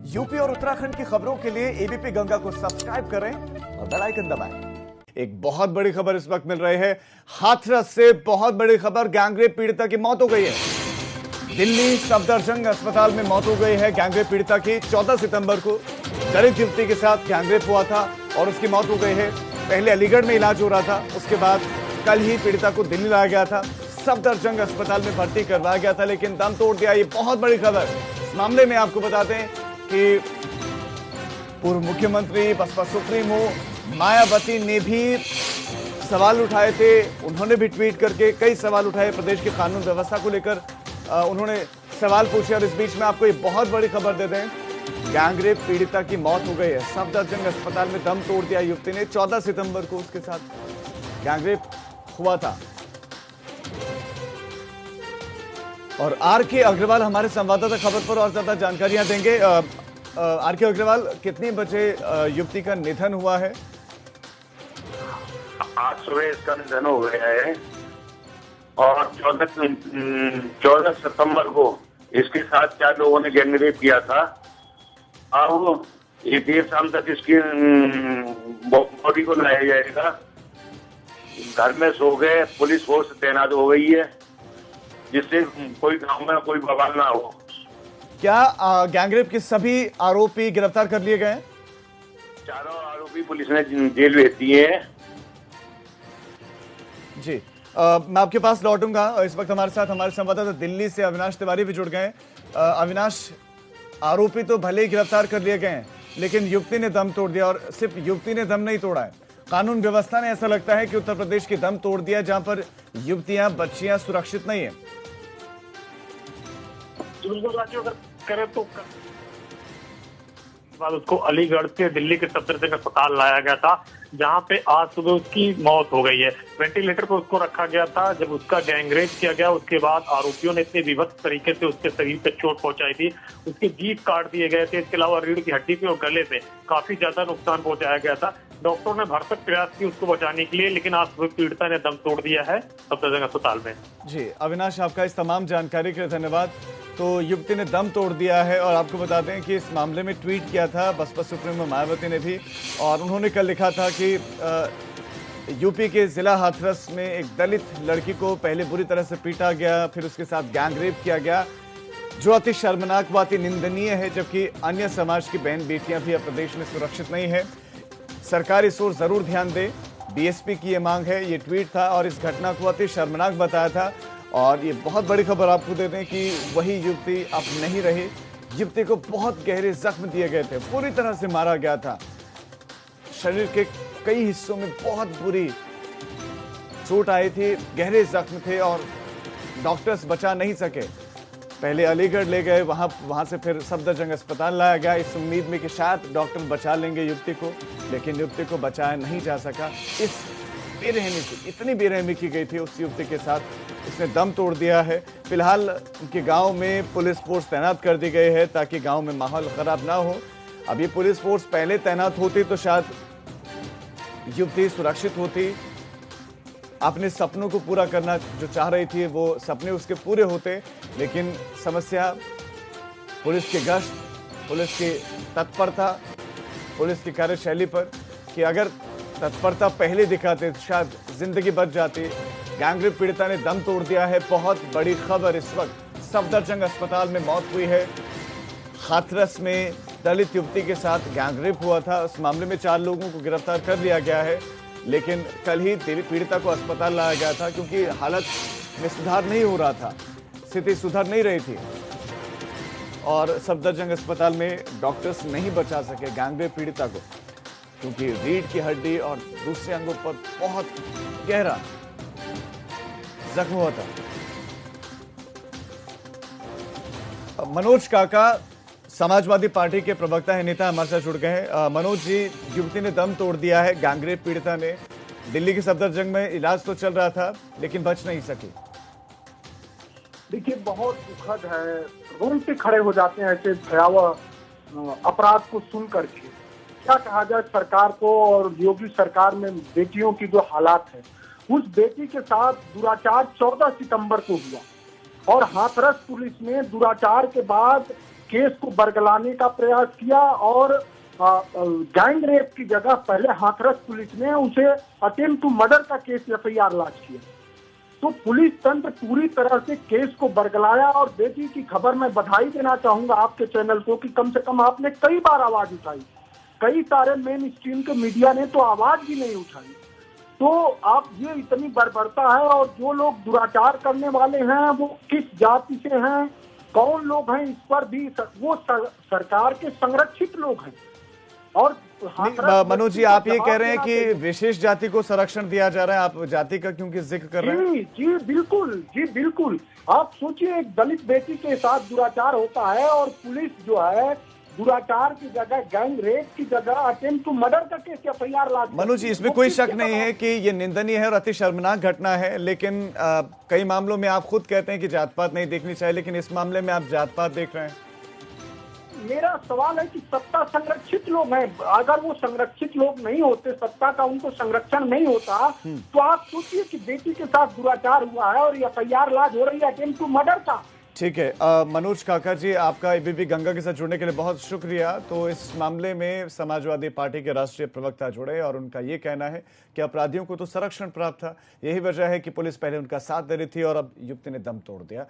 UP और उत्तराखंड की खबरों के लिए एबीपी गंगा को सब्सक्राइब करें और बेल आइकन दबाएं। एक बहुत बड़ी खबर इस वक्त मिल रही है। हाथरस से बहुत बड़ी खबर, गैंगरेप पीड़िता की मौत हो गई है। दिल्ली सफदरजंग अस्पताल में मौत हो गई है गैंगरेप पीड़िता की। 14 सितंबर को दलित युवती के साथ गैंगरेप हुआ था और उसकी मौत हो गई है। पहले अलीगढ़ में इलाज हो रहा था, उसके बाद कल ही पीड़िता को दिल्ली लाया गया था, सफदरजंग अस्पताल में भर्ती करवाया गया था, लेकिन दम तोड़ दिया। ये बहुत बड़ी खबर। इस मामले में आपको बताते हैं कि पूर्व मुख्यमंत्री बसपा सुप्रीमो मायावती ने भी सवाल उठाए थे। उन्होंने भी ट्वीट करके कई सवाल उठाए प्रदेश की कानून व्यवस्था को लेकर। उन्होंने सवाल पूछे और इस बीच में आपको ये बहुत बड़ी खबर दे दें, गैंगरेप पीड़िता की मौत हो गई है। सफदरजंग अस्पताल में दम तोड़ दिया युवती ने। 14 सितंबर को उसके साथ गैंगरेप हुआ था। और आर.के. अग्रवाल हमारे संवाददाता खबर पर और ज्यादा जानकारियां देंगे। आर.के. अग्रवाल, कितने बजे युवती का निधन हुआ है? आज सुबह इसका निधन हो गया है और 14 सितंबर को इसके साथ 4 लोगों ने गैंगरेप किया था। अब ये देर शाम तक इसकी बॉडी को लाया जाएगा। घर में सो गए, पुलिस फोर्स तैनात हो गई है जिससे कोई गांव में कोई बवाल ना हो। क्या गैंगरेप के सभी आरोपी गिरफ्तार कर लिए गए? चारों आरोपी पुलिस ने जेल भेज दिए हैं। जी, मैं आपके पास लौटूंगा। इस वक्त हमारे साथ हमारे संवाददाता दिल्ली से अविनाश तिवारी भी जुड़ गए हैं। अविनाश, आरोपी तो भले ही गिरफ्तार कर लिए गए हैं, लेकिन युवती ने दम तोड़ दिया। और सिर्फ युवती ने दम नहीं तोड़ा है, कानून व्यवस्था ने ऐसा लगता है कि उत्तर प्रदेश की दम तोड़ दिया, जहां पर युवतियां बच्चियां सुरक्षित नहीं है। बिल्कुल राजू, अगर करें तो बाद उसको अलीगढ़ से दिल्ली के सफदरजंग अस्पताल लाया गया था, जहां पे आज सुबह उसकी मौत हो गई है। वेंटिलेटर पर उसको रखा गया था। जब उसका गैंगरेप किया गया उसके बाद आरोपियों ने इतने विभत्स तरीके से उसके शरीर पे चोट पहुंचाई थी, उसके जीभ काट दिए गए थे। इसके अलावा रीढ़ की हड्डी पे और गले पे काफी ज्यादा नुकसान पहुंचाया गया था। डॉक्टरों ने भरसक प्रयास किए उसको बचाने के लिए, लेकिन आज सुबह पीड़िता ने दम तोड़ दिया है सफदरजंग अस्पताल में। जी अविनाश, आपका इस तमाम जानकारी के लिए धन्यवाद। तो युवती ने दम तोड़ दिया है और आपको बता दें कि इस मामले में ट्वीट किया था बसपा सुप्रीमो मायावती ने भी, और उन्होंने कल लिखा था कि यूपी के जिला हाथरस में एक दलित लड़की को पहले बुरी तरह से पीटा गया, फिर उसके साथ गैंगरेप किया गया, जो अति शर्मनाक व अति निंदनीय है, जबकि अन्य समाज की बहन बेटियां भी अब प्रदेश में सुरक्षित नहीं है। सरकार इस ओर जरूर ध्यान दे, बीएसपी की ये मांग है। ये ट्वीट था और इस घटना को अति शर्मनाक बताया था। और ये बहुत बड़ी खबर आपको दे दें कि वही युवती अब नहीं रही। युवती को बहुत गहरे जख्म दिए गए थे, पूरी तरह से मारा गया था। शरीर के कई हिस्सों में बहुत बुरी चोट आई थी, गहरे जख्म थे और डॉक्टर्स बचा नहीं सके। पहले अलीगढ़ ले गए, वहां से फिर सफदरजंग अस्पताल लाया गया इस उम्मीद में कि शायद डॉक्टर बचा लेंगे युवती को, लेकिन युवती को बचाया नहीं जा सका। इस बेरहमी से, इतनी बेरहमी की गई थी उस युवती के साथ, इसने दम तोड़ दिया है। फिलहाल उनके गांव में पुलिस फोर्स तैनात कर दी गई है ताकि गांव में माहौल खराब ना हो। अब ये पुलिस फोर्स पहले तैनात होती तो शायद युवती सुरक्षित होती, अपने सपनों को पूरा करना जो चाह रही थी वो सपने उसके पूरे होते। लेकिन समस्या पुलिस की गश्त, पुलिस की तत्परता, पुलिस की कार्यशैली पर, कि अगर तत्परता पहले दिखाते तो शायद जिंदगी बच जाती। गैंगरेप पीड़िता ने दम तोड़ दिया है। बहुत बड़ी खबर इस वक्त, सफदरजंग अस्पताल में मौत हुई है। हाथरस में दलित युवती के साथ गैंगरेप हुआ था, उस मामले में 4 लोगों को गिरफ्तार कर लिया गया है, लेकिन कल ही पीड़िता को अस्पताल लाया गया था क्योंकि हालत में सुधार नहीं हो रहा था, स्थिति सुधर नहीं रही थी और सफदरजंग अस्पताल में डॉक्टर्स नहीं बचा सके गैंगरेप पीड़िता को, क्योंकि रीढ़ की हड्डी और दूसरे अंगों पर बहुत गहरा जख्म हुआ था। मनोज काका समाजवादी पार्टी के प्रवक्ता है, नेता हमारे साथ जुड़ गए हैं। मनोज जी, युवती ने दम तोड़ दिया है गैंगरेप पीड़िता ने। दिल्ली के सफदरजंग में इलाज तो चल रहा था लेकिन बच नहीं सकी। देखिए, बहुत दुखद है, रोंगटे खड़े हो जाते हैं ऐसे भयावह अपराध को सुन करके। क्या कहा जाए सरकार को, और योगी सरकार में बेटियों की जो हालात है, उस बेटी के साथ दुराचार 14 सितंबर को हुआ और हाथरस पुलिस ने दुराचार के बाद केस को बरगलाने का प्रयास किया और गैंग रेप की जगह पहले हाथरस पुलिस ने उसे अटेम्प्ट टू मर्डर का केस एफआईआर लॉन्च किया। तो पुलिस तंत्र पूरी तरह से केस को बरगलाया। और बेटी की खबर में बधाई देना चाहूंगा आपके चैनल को कि कम से कम आपने कई बार आवाज उठाई, कई सारे मेन स्ट्रीम के मीडिया ने तो आवाज भी नहीं उठाई। तो आप ये इतनी बर्बरता है, और जो लोग दुराचार करने वाले हैं वो किस जाति से हैं, कौन लोग हैं, इस पर भी वो सरकार के संरक्षित लोग हैं। और मनोज जी, आप ये कह रहे हैं कि विशेष जाति को संरक्षण दिया जा रहा है, आप जाति का क्योंकि जिक्र कर रहे हैं? जी बिल्कुल, जी बिल्कुल। आप सोचिए, एक दलित बेटी के साथ दुराचार होता है और पुलिस जो है दुराचार की जगह, गैंग रेप की जगह अटेम्प्ट टू मर्डर का case FIR launch. Manoj ji, इसमें कोई शक नहीं है कि ये निंदनीय है और अति शर्मनाक घटना है, लेकिन कई मामलों में आप खुद कहते हैं कि जात पात नहीं देखनी चाहिए, लेकिन इस मामले में आप जात पात देख रहे हैं। मेरा सवाल है कि सत्ता संरक्षित लोग हैं, अगर वो संरक्षित लोग नहीं होते, सत्ता का उनको संरक्षण नहीं होता, तो आप सोचिए कि बेटी के साथ दुराचार हुआ है और एफआईआर लॉन्च हो रही है अटेम्प्ट टू मर्डर का। ठीक है, मनोज काकर जी, आपका एबीपी गंगा के साथ जुड़ने के लिए बहुत शुक्रिया। तो इस मामले में समाजवादी पार्टी के राष्ट्रीय प्रवक्ता जुड़े और उनका ये कहना है कि अपराधियों को तो संरक्षण प्राप्त था, यही वजह है कि पुलिस पहले उनका साथ दे रही थी और अब युवती ने दम तोड़ दिया।